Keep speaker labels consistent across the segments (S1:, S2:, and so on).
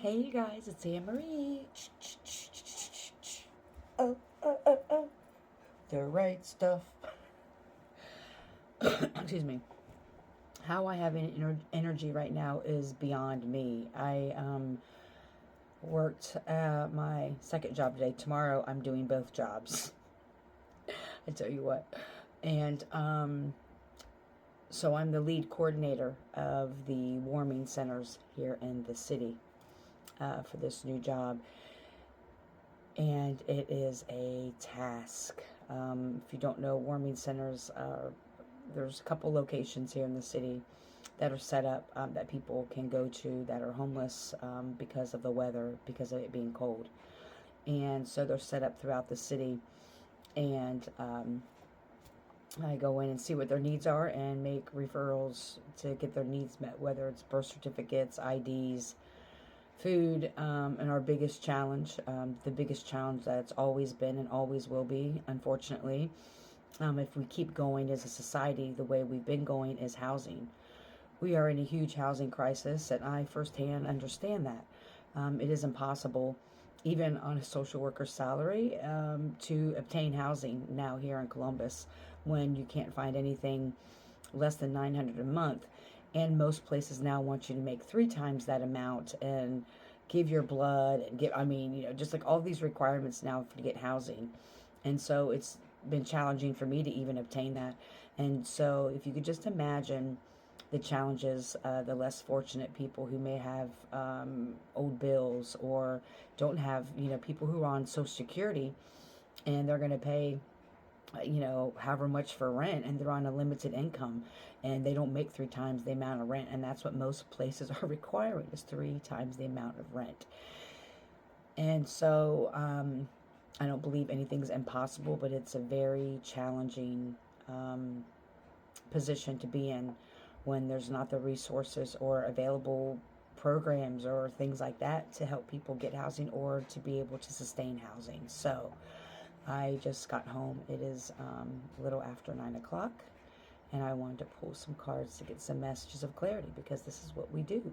S1: Hey you guys, it's Anne Marie. Oh, oh, oh, oh. The right stuff. Excuse me. How I have energy right now is beyond me. I worked my second job today. Tomorrow I'm doing both jobs. I tell you what. And so I'm the lead coordinator of the warming centers here in the city for this new job. And it is a task. If you don't know, warming centers, there's a couple locations here in the city that are set up that people can go to that are homeless because of the weather, because of it being cold. And so they're set up throughout the city. And I go in and see what their needs are and make referrals to get their needs met, whether it's birth certificates, IDs, food, and our biggest challenge, the biggest challenge that's always been and always will be, unfortunately, if we keep going as a society the way we've been going, is housing. We are in a huge housing crisis, and I firsthand understand that. It is impossible, even on a social worker's salary, to obtain housing now here in Columbus when you can't find anything less than $900 a month. And most places now want you to make 3 times that amount and give your blood and just like all these requirements now to get housing. And so it's been challenging for me to even obtain that. And so if you could just imagine the challenges, the less fortunate people who may have old bills or don't have, people who are on Social Security and they're going to pay however much for rent, and they're on a limited income and they don't make 3 times the amount of rent. And that's what most places are requiring, is 3 times the amount of rent. And so I don't believe anything's impossible, but it's a very challenging position to be in when there's not the resources or available programs or things like that to help people get housing or to be able to sustain housing. So I just got home. It is a little after 9 o'clock, and I wanted to pull some cards to get some messages of clarity, because this is what we do.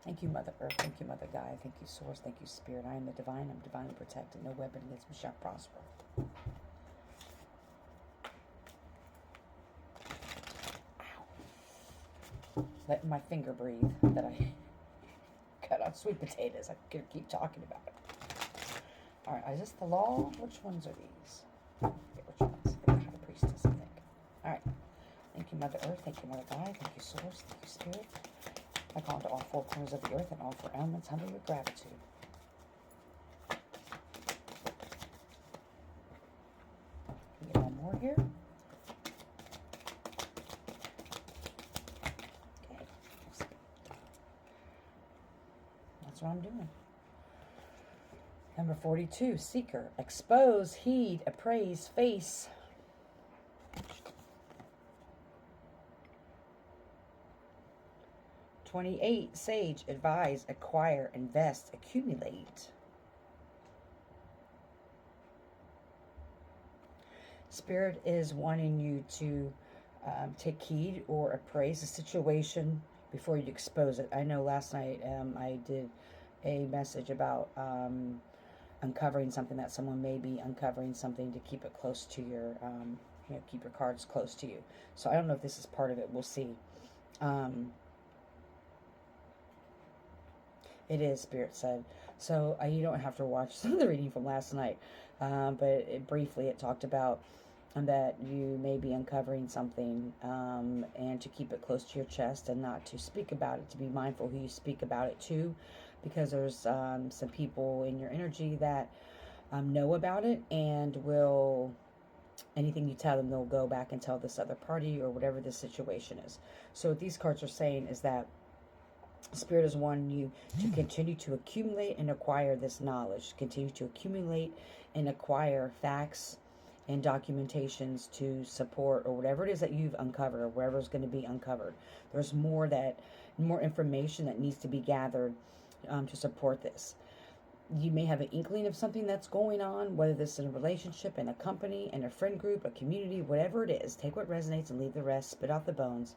S1: Thank you, Mother Earth. Thank you, Mother Gaia. Thank you, Source. Thank you, Spirit. I am the divine. I'm divinely protected. No weapon against me shall prosper. Ow. Letting my finger breathe that I cut on sweet potatoes. I could keep talking about it. All right, is this the law? Which ones are these? Which ones? The High Priestess, I think. All right. Thank you, Mother Earth. Thank you, Mother Gaia. Thank you, Source. Thank you, Spirit. I call into all 4 corners of the earth and all 4 elements under your gratitude. Get one more here. Okay. That's what I'm doing. Number 42, Seeker. Expose, heed, appraise, face. 28, Sage. Advise, acquire, invest, accumulate. Spirit is wanting you to take heed or appraise a situation before you expose it. I know last night I did a message about uncovering something, that someone may be uncovering something, to keep it close to your, keep your cards close to you. So I don't know if this is part of it. We'll see. It is, Spirit said. So you don't have to watch some of the reading from last night, but briefly it talked about that you may be uncovering something, and to keep it close to your chest and not to speak about it, to be mindful who you speak about it to, because there's some people in your energy that know about it and will, anything you tell them, they'll go back and tell this other party or whatever the situation is. So what these cards are saying is that Spirit is wanting you to continue to accumulate and acquire this knowledge, continue to accumulate and acquire facts and documentations to support, or whatever it is that you've uncovered, or wherever is going to be uncovered. There's more information that needs to be gathered to support this. You may have an inkling of something that's going on, whether this is in a relationship, in a company, in a friend group, a community, whatever it is. Take what resonates and leave the rest. Spit out the bones.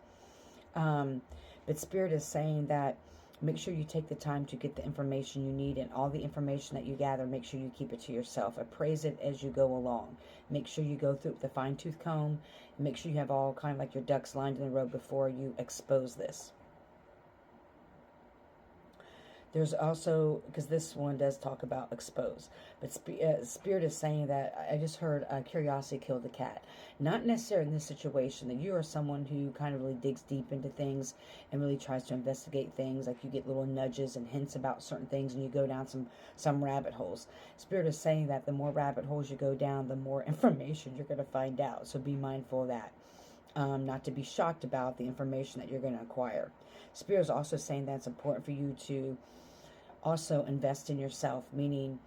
S1: But Spirit is saying that make sure you take the time to get the information you need, and all the information that you gather, make sure you keep it to yourself. Appraise it as you go along. Make sure you go through it with a fine-tooth comb, and make sure you have all kind of like your ducks lined in a row before you expose this. There's also, because this one does talk about expose, but Spirit is saying that, I just heard curiosity killed the cat. Not necessarily in this situation, that you are someone who kind of really digs deep into things and really tries to investigate things. Like you get little nudges and hints about certain things and you go down some rabbit holes. Spirit is saying that the more rabbit holes you go down, the more information you're going to find out. So be mindful of that. Not to be shocked about the information that you're going to acquire. Spirit is also saying that it's important for you to also invest in yourself, meaning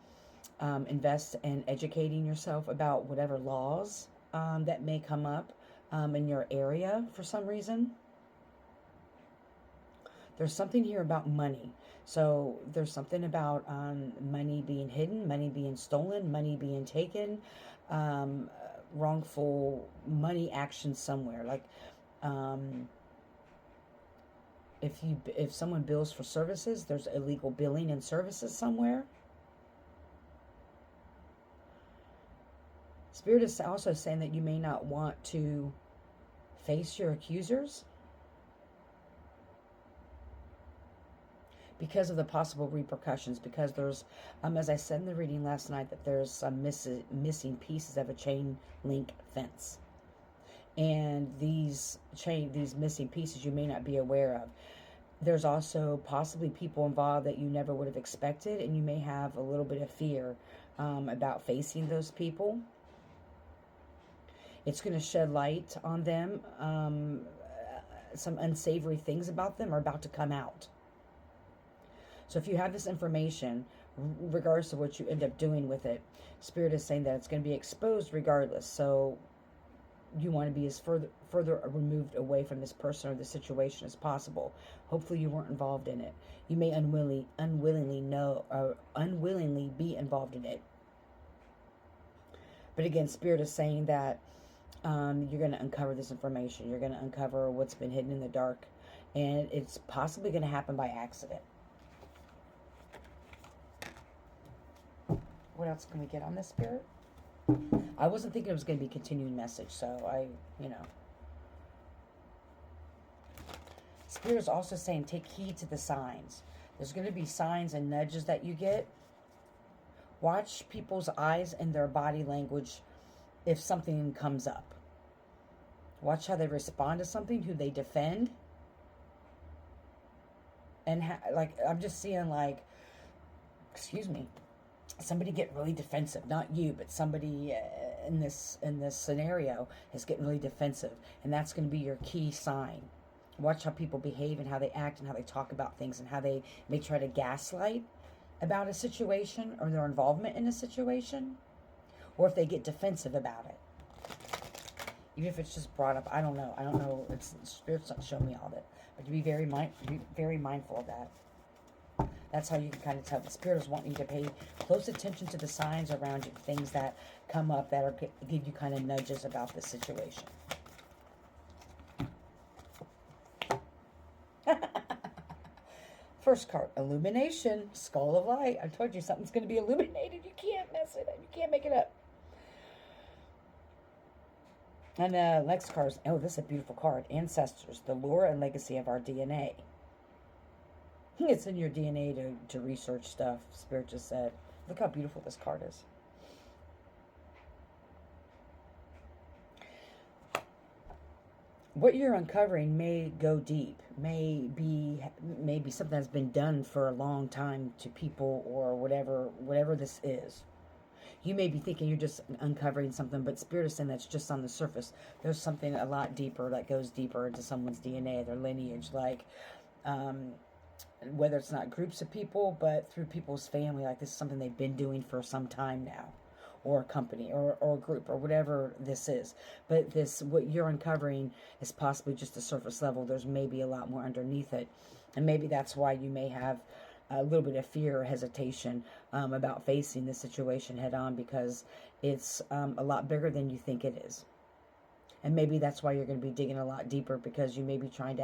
S1: invest in educating yourself about whatever laws that may come up in your area for some reason. There's something here about money. So there's something about money being hidden, money being stolen, money being taken, wrongful money action somewhere. Like if someone bills for services, there's illegal billing and services somewhere. Spirit is also saying that you may not want to face your accusers because of the possible repercussions, because there's, as I said in the reading last night, that there's some missing pieces of a chain link fence. And these missing pieces you may not be aware of. There's also possibly people involved that you never would have expected, and you may have a little bit of fear about facing those people. It's going to shed light on them. Some unsavory things about them are about to come out. So if you have this information, regardless of what you end up doing with it, Spirit is saying that it's going to be exposed regardless. So you want to be as further removed away from this person or the situation as possible. Hopefully you weren't involved in it. You may unwillingly be involved in it. But again, Spirit is saying that you're going to uncover this information. You're going to uncover what's been hidden in the dark. And it's possibly going to happen by accident. What else can we get on this, Spirit? I wasn't thinking it was going to be a continuing message, so Spirit is also saying take heed to the signs. There's going to be signs and nudges that you get. Watch people's eyes and their body language if something comes up. Watch how they respond to something, who they defend. And I'm just seeing somebody get really defensive. Not you, but somebody in this scenario is getting really defensive. And that's going to be your key sign. Watch how people behave and how they act and how they talk about things and how they may try to gaslight about a situation or their involvement in a situation. Or if they get defensive about it. Even if it's just brought up, I don't know. Spirit's not showing me all of it. But to be very mindful of that. That's how you can kind of tell. The Spirit is wanting you to pay close attention to the signs around you, things that come up that are give you kind of nudges about the situation. First card, illumination, skull of light. I told you something's going to be illuminated. You can't mess it up. You can't make it up. And the next card is, this is a beautiful card. Ancestors, the lore and legacy of our DNA. It's in your DNA to research stuff, Spirit just said. Look how beautiful this card is. What you're uncovering may go deep, may be something that's been done for a long time to people or whatever this is. You may be thinking you're just uncovering something, but Spirit is saying that's just on the surface. There's something a lot deeper that goes deeper into someone's DNA, their lineage, whether it's not groups of people, but through people's family, like this is something they've been doing for some time now, or a company, or a group, or whatever this is. But what you're uncovering is possibly just the surface level. There's maybe a lot more underneath it, and maybe that's why you may have a little bit of fear or hesitation about facing this situation head on, because it's a lot bigger than you think it is. And maybe that's why you're going to be digging a lot deeper, because you may be trying